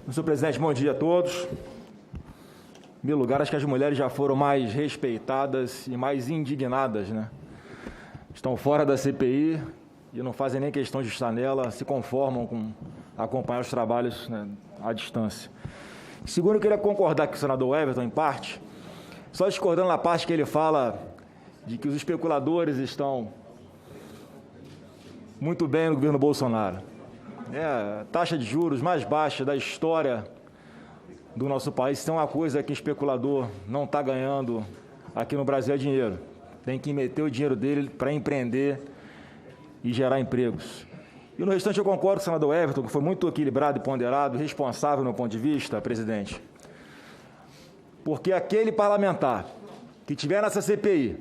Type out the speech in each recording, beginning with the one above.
Senhor presidente, bom dia a todos. Em primeiro lugar, acho que as mulheres já foram mais respeitadas e mais indignadas, né? Estão fora da CPI e não fazem nem questão de estar nela, se conformam com acompanhar os trabalhos, né, à distância. Segundo, eu queria concordar com o senador Everton, em parte, só discordando na parte que ele fala de que os especuladores estão muito bem no governo Bolsonaro. É a taxa de juros mais baixa da história do nosso país. Isso é uma coisa que o especulador não está ganhando aqui no Brasil, é dinheiro. Tem que meter o dinheiro dele para empreender e gerar empregos. E no restante eu concordo com o senador Everton, que foi muito equilibrado e ponderado, responsável no meu ponto de vista, presidente. Porque aquele parlamentar que estiver nessa CPI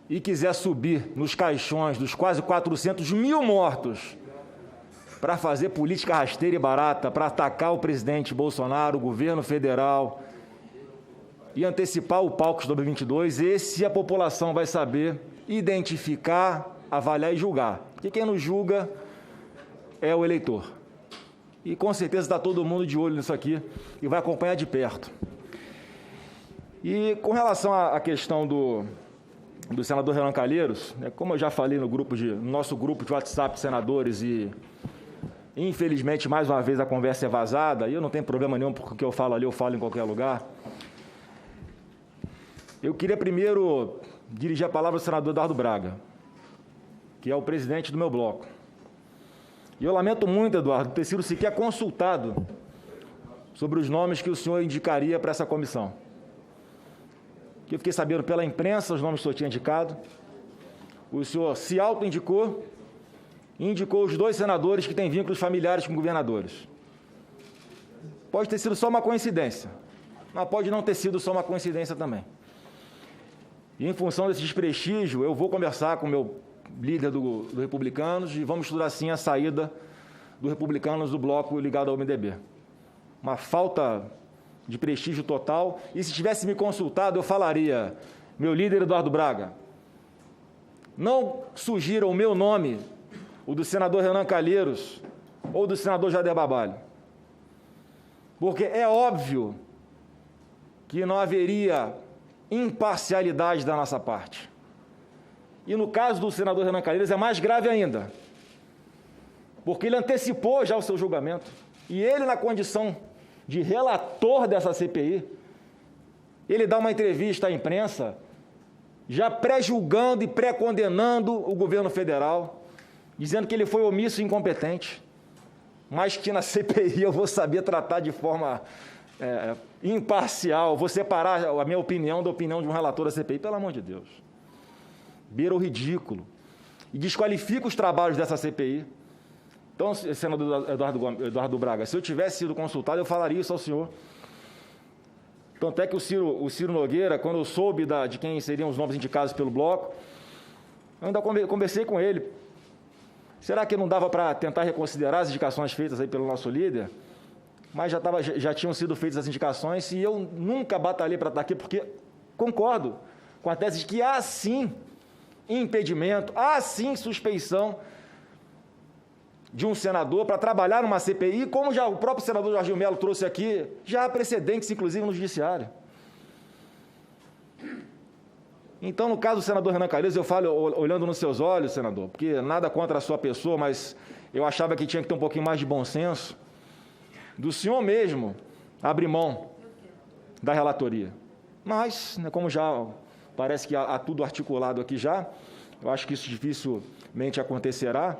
e quiser subir nos caixões dos quase 400 mil mortos para fazer política rasteira e barata, para atacar o presidente Bolsonaro, o governo federal e antecipar o palco de 2022, esse a população vai saber identificar, avaliar e julgar. Porque quem nos julga é o eleitor. E com certeza está todo mundo de olho nisso aqui e vai acompanhar de perto. E com relação à questão do senador Renan Calheiros, né, como eu já falei no nosso grupo de WhatsApp de senadores e, infelizmente, mais uma vez a conversa é vazada, e eu não tenho problema nenhum porque o que eu falo ali eu falo em qualquer lugar. Eu queria primeiro dirigir a palavra ao senador Eduardo Braga, que é o presidente do meu bloco. E eu lamento muito, Eduardo, ter sido sequer consultado sobre os nomes que o senhor indicaria para essa comissão. Que eu fiquei sabendo pela imprensa os nomes que o senhor tinha indicado. O senhor se auto-indicou e indicou os 2 senadores que têm vínculos familiares com governadores. Pode ter sido só uma coincidência, mas pode não ter sido só uma coincidência também. E, em função desse desprestígio, eu vou conversar com o meu líder do Republicanos e vamos estudar, sim, a saída do Republicanos do bloco ligado ao MDB. Uma falta de prestígio total. E, se tivesse me consultado, eu falaria, meu líder Eduardo Braga, não sugira o meu nome, o do senador Renan Calheiros ou do senador Jader Barbalho. Porque é óbvio que não haveria imparcialidade da nossa parte. E no caso do senador Renan Calheiros é mais grave ainda, porque ele antecipou já o seu julgamento, e ele, na condição de relator dessa CPI, ele dá uma entrevista à imprensa, já pré-julgando e pré-condenando o governo federal, dizendo que ele foi omisso e incompetente, mas que na CPI eu vou saber tratar de forma imparcial, vou separar a minha opinião da opinião de um relator da CPI, pelo amor de Deus. Beira o ridículo e desqualifica os trabalhos dessa CPI. Então, senador Eduardo Braga, se eu tivesse sido consultado, eu falaria isso ao senhor. Tanto é que o Ciro Nogueira, quando eu soube de quem seriam os nomes indicados pelo bloco, eu ainda conversei com ele. Será que não dava para tentar reconsiderar as indicações feitas aí pelo nosso líder? Mas já tinham sido feitas as indicações e eu nunca batalhei para estar aqui, porque concordo com a tese de que há sim impedimento, há sim suspeição de um senador para trabalhar numa CPI, como já o próprio senador Jorginho Melo trouxe aqui, já há precedentes, inclusive, no Judiciário. Então, no caso do senador Renan Calheiros, eu falo olhando nos seus olhos, senador, porque nada contra a sua pessoa, mas eu achava que tinha que ter um pouquinho mais de bom senso, do senhor mesmo abrir mão da relatoria. Mas, né, como já parece que há tudo articulado aqui já, eu acho que isso dificilmente acontecerá,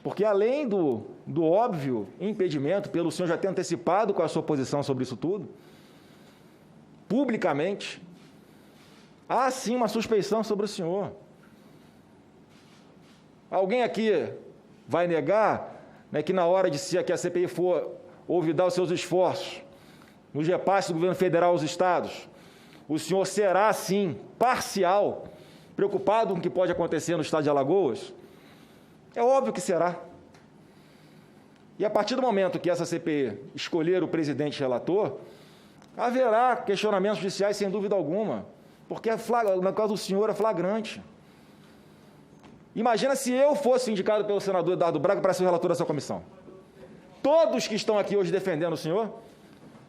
porque além do óbvio impedimento, pelo senhor já ter antecipado com a sua posição sobre isso tudo, publicamente, há sim uma suspeição sobre o senhor. Alguém aqui vai negar, né, que na hora que a CPI for olvidar os seus esforços nos repasses do governo federal aos estados, o senhor será, sim, parcial, preocupado com o que pode acontecer no estado de Alagoas? É óbvio que será. E a partir do momento que essa CPI escolher o presidente relator, haverá questionamentos judiciais sem dúvida alguma, porque no caso do senhor é flagrante. Imagina se eu fosse indicado pelo senador Eduardo Braga para ser o relator dessa comissão. todos que estão aqui hoje defendendo o senhor,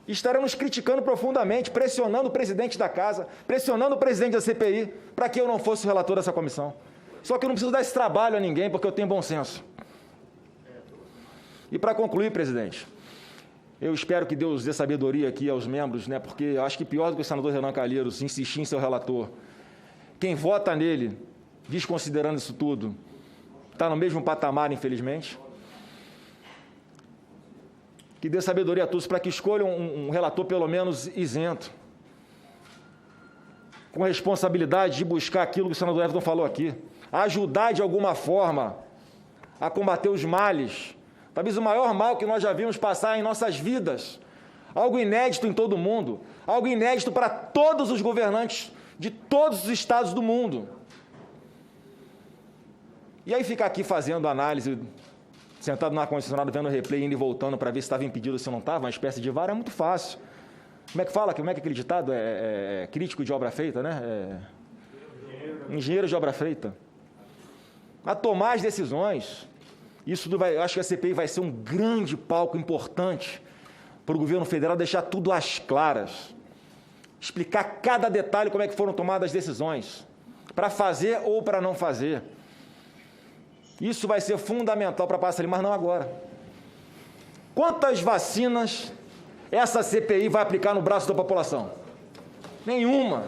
estaremos criticando profundamente, pressionando o presidente da Casa, pressionando o presidente da CPI, para que eu não fosse o relator dessa comissão. Só que eu não preciso dar esse trabalho a ninguém, porque eu tenho bom senso. E para concluir, presidente, eu espero que Deus dê sabedoria aqui aos membros, né, porque eu acho que pior do que o senador Renan Calheiros insistir em ser o relator, quem vota nele, desconsiderando isso tudo, está no mesmo patamar, infelizmente. Que dê sabedoria a todos para que escolham um relator pelo menos isento, com responsabilidade de buscar aquilo que o senador Everton falou aqui, ajudar de alguma forma a combater os males, talvez o maior mal que nós já vimos passar em nossas vidas, algo inédito em todo o mundo, algo inédito para todos os governantes de todos os estados do mundo. E aí ficar aqui fazendo análise, sentado no ar-condicionado, vendo o replay, indo e voltando para ver se estava impedido ou se não estava, uma espécie de VAR, é muito fácil. Como é que fala? Como é que aquele ditado? É crítico de obra feita, né? Engenheiro de obra feita. A tomar as decisões, isso eu acho que a CPI vai ser um grande palco importante para o governo federal deixar tudo às claras, explicar cada detalhe como é que foram tomadas as decisões, para fazer ou para não fazer. Isso vai ser fundamental para passar ali, mas não agora. Quantas vacinas essa CPI vai aplicar no braço da população? Nenhuma.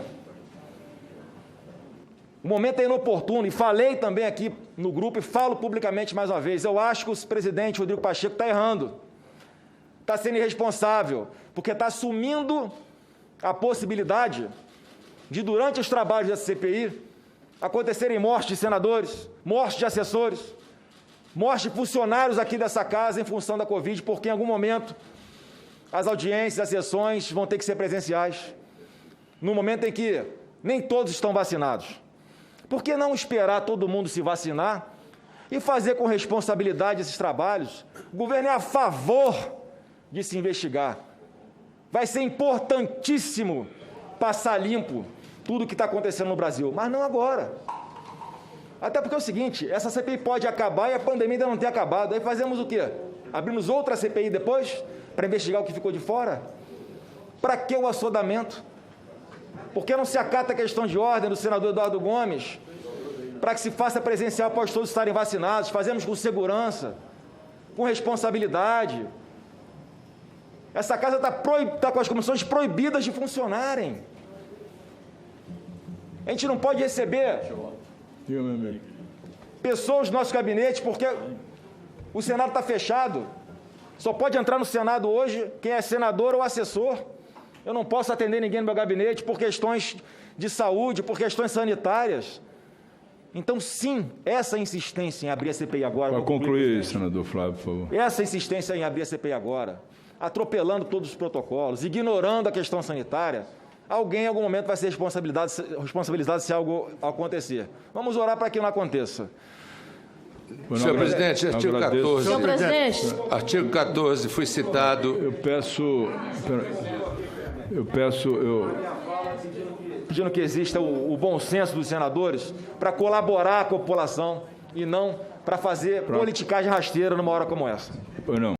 O momento é inoportuno, e falei também aqui no grupo e falo publicamente mais uma vez, eu acho que o presidente Rodrigo Pacheco está errando, está sendo irresponsável, porque está assumindo a possibilidade de, durante os trabalhos dessa CPI, acontecerem mortes de senadores, mortes de assessores, mortes de funcionários aqui dessa casa em função da Covid, porque em algum momento as audiências, as sessões vão ter que ser presenciais, no momento em que nem todos estão vacinados. Por que não esperar todo mundo se vacinar e fazer com responsabilidade esses trabalhos? O governo é a favor de se investigar. Vai ser importantíssimo passar limpo tudo o que está acontecendo no Brasil, mas não agora. Até porque é o seguinte, essa CPI pode acabar e a pandemia ainda não ter acabado. Aí fazemos o quê? Abrimos outra CPI depois para investigar o que ficou de fora? Para que o assodamento? Por que não se acata a questão de ordem do senador Eduardo Gomes para que se faça presencial após todos estarem vacinados? Fazemos com segurança, com responsabilidade. Essa casa está com as comissões proibidas de funcionarem. A gente não pode receber pessoas do nosso gabinete porque o Senado está fechado. Só pode entrar no Senado hoje quem é senador ou assessor. Eu não posso atender ninguém no meu gabinete por questões de saúde, por questões sanitárias. Então, sim, essa insistência em abrir a CPI agora... Para concluir, senador Flávio, por favor. Essa insistência em abrir a CPI agora, atropelando todos os protocolos, ignorando a questão sanitária, alguém em algum momento vai ser responsabilizado se algo acontecer. Vamos orar para que não aconteça. Senhor presidente, artigo 14. Senhor presidente. Artigo 14 foi citado. Eu peço... Pedindo que exista o bom senso dos senadores para colaborar com a população e não para fazer politicagem rasteira numa hora como essa. Não.